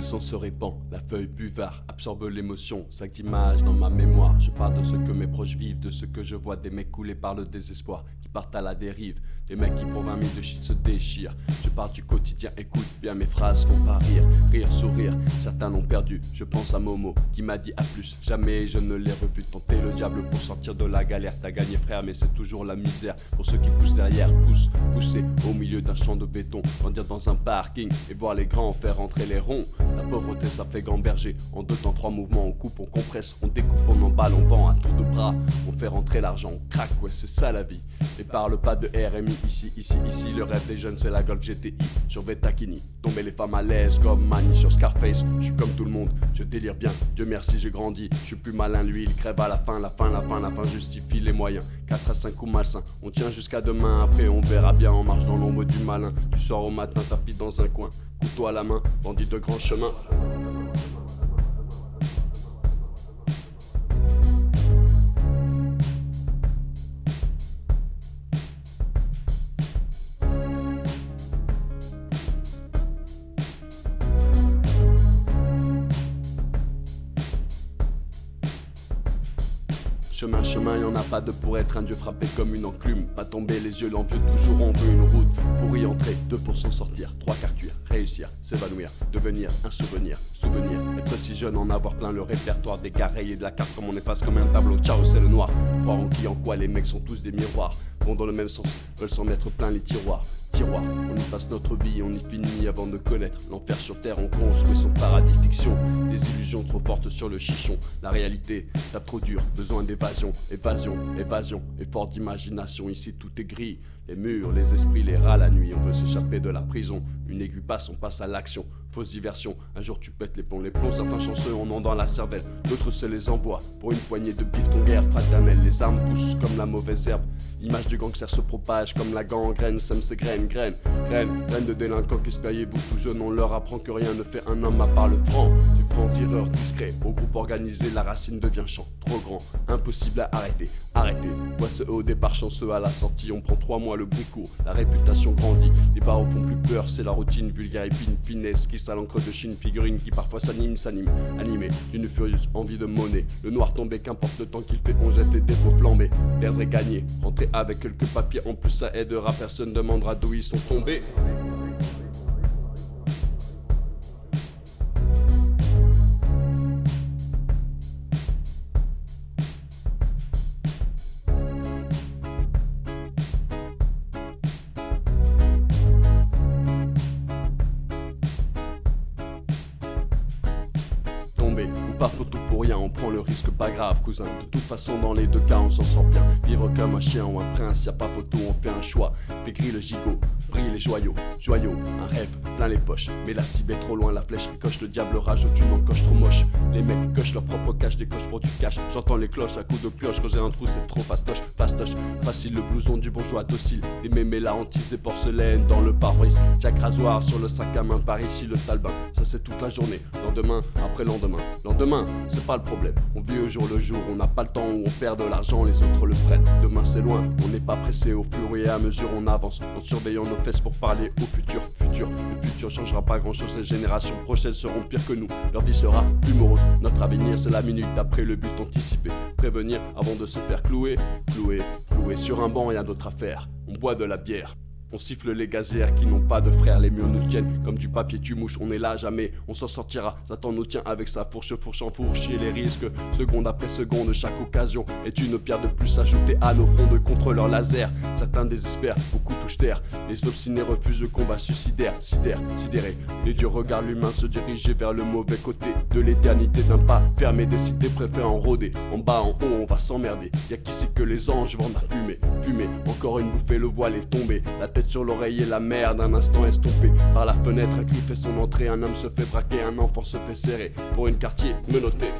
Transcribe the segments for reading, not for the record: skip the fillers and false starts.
sang se répand, la feuille buvard absorbe l'émotion, sac d'images dans ma mémoire. Je parle de ce que mes proches vivent, de ce que je vois, des mecs coulés par le désespoir, qui partent à la dérive, des mecs qui pour 20 000 de shit se déchirent. Je parle du quotidien, écoute bien, mes phrases font pas rire, rire, sourire, certains l'ont perdu. Je pense à Momo, qui m'a dit à plus, jamais je ne l'ai revu tenter le diable pour sortir de la galère. T'as gagné frère, mais c'est toujours la misère, pour ceux qui poussent derrière, pousser au milieu d'un champ de béton, grandir dans un parking et voir les grands faire rentrer les ronds. La pauvreté ça fait gamberger, en 2 temps 3 mouvements, on coupe, on compresse, on découpe, on emballe, on vend à tour de bras, on fait rentrer l'argent, on craque, ouais c'est ça la vie. Et parle pas de RMI ici, le rêve des jeunes c'est la Golf GTI, sur Vettakini, tomber les femmes à l'aise comme Manny sur Scarface. Je suis comme tout le monde, je délire bien, Dieu merci j'ai grandi, je suis plus malin, lui il crève à la fin justifie les moyens, 4 à 5 coups malsains, on tient jusqu'à demain, après on verra bien, on marche dans l'ombre du malin, tu sors au matin, tapis dans un coin, couteau à la main, bandit de grand chemin. Chemin, y'en a pas de pour être un dieu frappé comme une enclume. Pas tomber les yeux, l'envieux, toujours on veut une route pour y entrer, 2 pour s'en sortir, 3 quarts cuire, réussir, s'évanouir, devenir un souvenir, être si jeune, en avoir plein le répertoire des carrés et de la carte comme on efface comme un tableau, ciao c'est le noir. Croire en qui, en quoi, les mecs sont tous des miroirs, vont dans le même sens, veulent s'en mettre plein les tiroirs. On y passe notre vie, on y finit avant de connaître l'enfer sur terre, on construit son paradis fiction. Des illusions trop fortes sur le chichon, la réalité tape trop dur, besoin d'évasion, évasion, effort d'imagination. Ici tout est gris, les murs, les esprits, les rats la nuit. On veut s'échapper de la prison, une aiguille passe, on passe à l'action. Fausse diversion, un jour tu pètes les plombs, certains chanceux en ont dans la cervelle, d'autres se les envoient pour une poignée de bifton, guerre fraternelle. Les armes poussent comme la mauvaise herbe, l'image du gangster se propage comme la gangrène, sème ses graines de délinquants. Qu'espériez-vous tout jeune, on leur apprend que rien ne fait un homme à part le franc. Du franc-tireur discret au groupe organisé, la racine devient champ, trop grand, impossible à arrêter. Vois ce au départ chanceux, à la sortie on prend 3 mois le bruit court, la réputation grandit, les barreaux font plus peur, c'est la routine vulgaire et finesse qui à l'encre de Chine, figurine qui parfois s'anime, animé d'une furieuse envie de monnaie. Le noir tombé, qu'importe le temps qu'il fait, on jette les défauts flambés. Perdre et gagner, rentrer avec quelques papiers, en plus ça aidera, personne demandera d'où ils sont tombés. Ou pas pour tout pour rien, on prend le risque, pas grave cousin. De toute façon dans les 2 cas on s'en sort bien. Vivre comme un chien ou un prince, y'a pas photo, on fait un choix. Fait gris le gigot, brille les joyaux, un rêve, plein les poches. Mais la cible est trop loin, la flèche ricoche, le diable rage, tu n'encoches trop moche. Les mecs cochent leur propre cache, décochent pour du cash. J'entends les cloches à coups de pioche, creuser un trou c'est trop fastoche. Facile le blouson du bourgeois docile. Des mémés la hantise, des porcelaines dans le pare-brise. Jack rasoir sur le sac à main, par ici le talbin. Ça c'est toute la journée, lendemain après lendemain. Lendemain, c'est pas le problème, on vit au jour le jour, on n'a pas le temps où on perd de l'argent, les autres le prennent. Demain c'est loin, on n'est pas pressé, au fur et à mesure on avance, en surveillant nos fesses pour parler au futur. Le futur changera pas grand chose, les générations prochaines seront pires que nous, leur vie sera plus morose. Notre avenir c'est la minute après le but anticipé, prévenir avant de se faire clouer sur un banc, rien d'autre à faire, on boit de la bière. On siffle les gazières qui n'ont pas de frères, les murs nous tiennent comme du papier tu mouches, on est là jamais, on s'en sortira, Satan nous tient avec sa fourche enfourchée, les risques, seconde après seconde, chaque occasion est une pierre de plus ajoutée à nos fronts de contre leur laser. Certains désespèrent, beaucoup touchent terre, les obstinés refusent le combat suicidaire, sidérés, les dieux regardent l'humain se diriger vers le mauvais côté de l'éternité d'un pas fermé, des cités préfèrent en rôder, en bas, en haut, on va s'emmerder, y'a qu'ici que les anges vendent à fumer, encore une bouffée, le voile est tombé, la tête sur l'oreille et la merde un instant estompée. Par la fenêtre, un cri fait son entrée, un homme se fait braquer, un enfant se fait serrer pour une quartier menottée.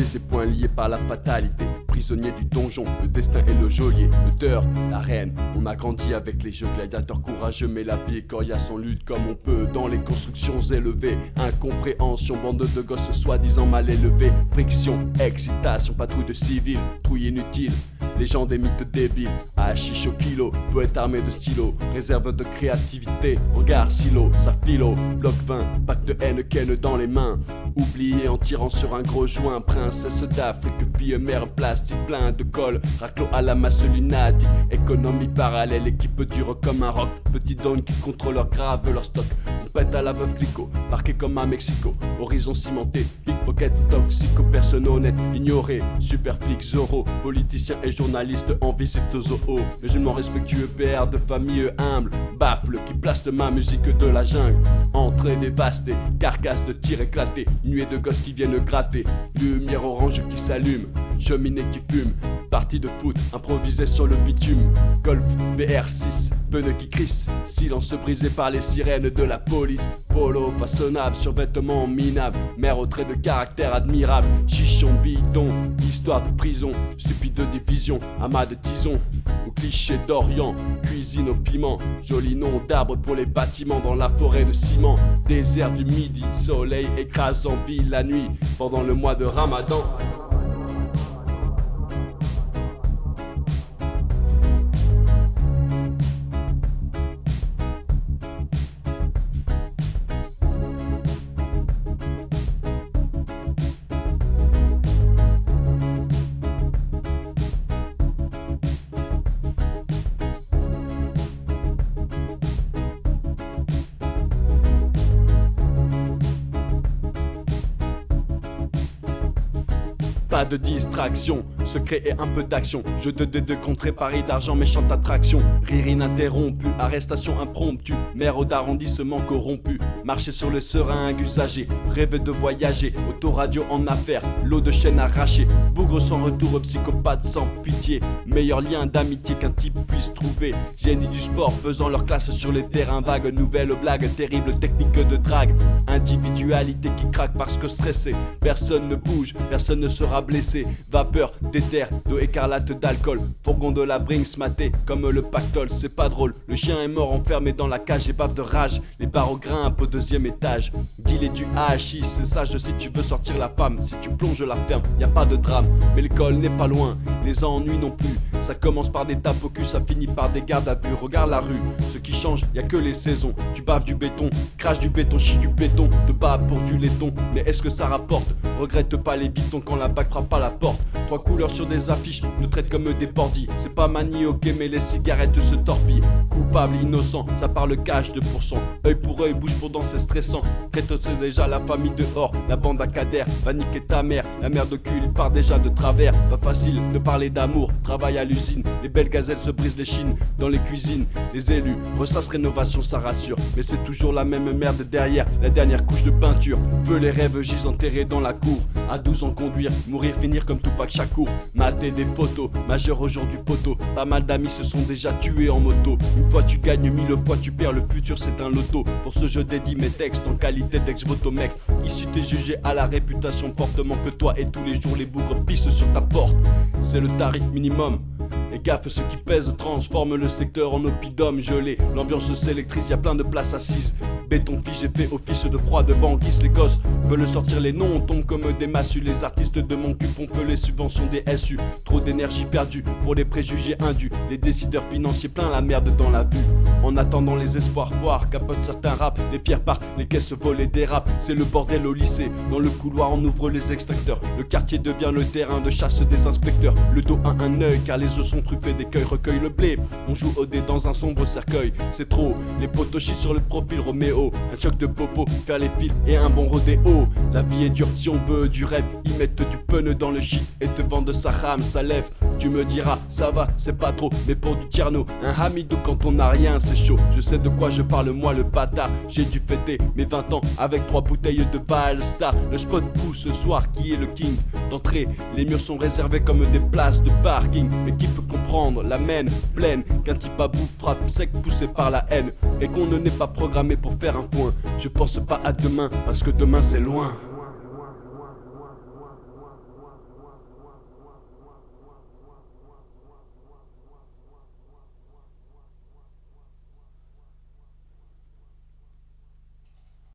pieds et poings liés par la fatalité. Prisonnier du donjon, le destin est le geôlier, le turf, la reine. On a grandi avec les jeux gladiateurs courageux, mais la vie est coriace, on lutte comme on peut dans les constructions élevées. Incompréhension, bande de gosses soi-disant mal élevés. Friction, excitation, patrouille de civils, trouille inutile. Légende et mythes débiles, hachiche au kilo, poète armé de stylo, réserve de créativité, regard silo, sa philo, bloc 20, pack de haine ken dans les mains. Oublié en tirant sur un gros joint, princesse d'Afrique, fille mère plastique, plein de colle, raclo à la masse lunatique, économie parallèle, équipe dure comme un roc, petits dons qui contrôlent grave leur stock. On pète à la veuve clico, parqué comme à Mexico, horizon cimenté, pickpocket, toxico, personne honnête, ignoré, super flic, Zorro, politicien et journaliste en visite au zoo, musulman respectueux, père de famille humble, baffle qui place ma musique de la jungle, entrée dévastée, carcasse de tir éclaté, nuée de gosses qui viennent gratter, lumière orange qui s'allume, cheminée qui fume, partie de foot improvisée sur le bitume, Golf VR6, pneus qui crissent, silence brisé par les sirènes de la police, polo façonnable, survêtement minable, mère au trait de caractère admirable, chichon bidon, histoire de prison, stupide division, amas de tison, ou cliché d'Orient, cuisine au piment, joli nom d'arbre pour les bâtiments dans la forêt de ciment, désert du midi, soleil écrasant ville la nuit, pendant le mois de Ramadan. Pas de distraction, secret et un peu d'action. Jeu de dés de contrée, pari d'argent, méchante attraction. Rire ininterrompu, arrestation impromptue. Maire d'arrondissement corrompu. Marcher sur le seringue usagé, rêve de voyager. Autoradio en affaires, lot de chaînes arrachées. Bougre sans retour, psychopathe sans pitié. Meilleur lien d'amitié qu'un type puisse trouver. Génie du sport faisant leur classe sur les terrains vagues. Nouvelle blague, terrible technique de drague. Individualité qui craque parce que stressé. Personne ne bouge, personne ne sera blessé, vapeur, d'éther, d'eau écarlate, d'alcool, fourgon de la Brinks maté comme le pactole, c'est pas drôle, le chien est mort enfermé dans la cage et bave de rage, les barreaux grimpent au 2e étage, dealer du hachis, c'est sage si tu veux sortir la femme, si tu plonges la ferme, y a pas de drame, mais l'école n'est pas loin, les ennuis non plus, ça commence par des tapes au cul, ça finit par des gardes à vue, regarde la rue, ce qui change, y a que les saisons, tu baves du béton, crache du béton, chie du béton, te bats pour du laiton, mais est-ce que ça rapporte, regrette pas les bifetons quand la bague frappe à la porte. 3 couleurs sur des affiches nous traitent comme des bandits. C'est pas manioqué mais les cigarettes se torpillent. Coupable, innocent, ça parle cash 2%. Œil pour œil, bouche pour dent, c'est stressant. Prête c'est déjà la famille dehors. La bande à Kader va niquer ta mère. La mère de cul, il part déjà de travers. Pas facile de parler d'amour, travail à l'usine. Les belles gazelles se brisent les chines dans les cuisines. Les élus, ressasse rénovation, ça rassure. Mais c'est toujours la même merde derrière. La dernière couche de peinture. Veux les rêves gisent enterrés dans la cour. À 12 ans conduire, mourir, finir comme Tupac Shakur. Mater des photos, majeur aujourd'hui poteau. Pas mal d'amis se sont déjà tués en moto. Une fois tu gagnes, 1000 fois tu perds. Le futur c'est un loto. Pour ce jeu dédie mes textes en qualité d'ex-voto mec. Ici t'es jugé à la réputation fortement que toi. Et tous les jours les bougres pissent sur ta porte. C'est le tarif minimum. Les gaffes, ceux qui pèsent, transforment le secteur en oppidum gelé. L'ambiance s'électrise, y a plein de places assises. Béton figé fait office de froid de banquise. Les gosses veulent sortir les noms, on tombe comme des massues. Les artistes de mon cul pompent les subventions des SU. Trop d'énergie perdue pour les préjugés indus. Les décideurs financiers plein la merde dans la vue. En attendant les espoirs foires, capotent certains raps. Les pierres partent, les caisses volent et dérapent. C'est le bordel au lycée. Dans le couloir on ouvre les extracteurs. Le quartier devient le terrain de chasse des inspecteurs. Le dos a un œil car les os sont truffés d'écueils. Recueille le blé, on joue au dé dans un sombre cercueil. C'est trop, les potos chient sur le profil Roméo. Un choc de popo, faire les fils et un bon rodéo. La vie est dure si on veut du rêve. Ils mettent du pneu dans le shit et te vendent sa rame, ça lève. Tu me diras, ça va, c'est pas trop. Mais pour du tierno, un hamidou quand on n'a rien, c'est chaud. Je sais de quoi je parle, moi le bâtard. J'ai dû fêter mes 20 ans avec 3 bouteilles de Valstar. Le spot pousse ce soir, qui est le king d'entrée. Les murs sont réservés comme des places de parking. Mais qui peut comprendre la mène pleine qu'un type à bout frappe sec poussé par la haine. Et qu'on ne n'est pas programmé pour faire un point. Je pense pas à demain, parce que demain c'est loin.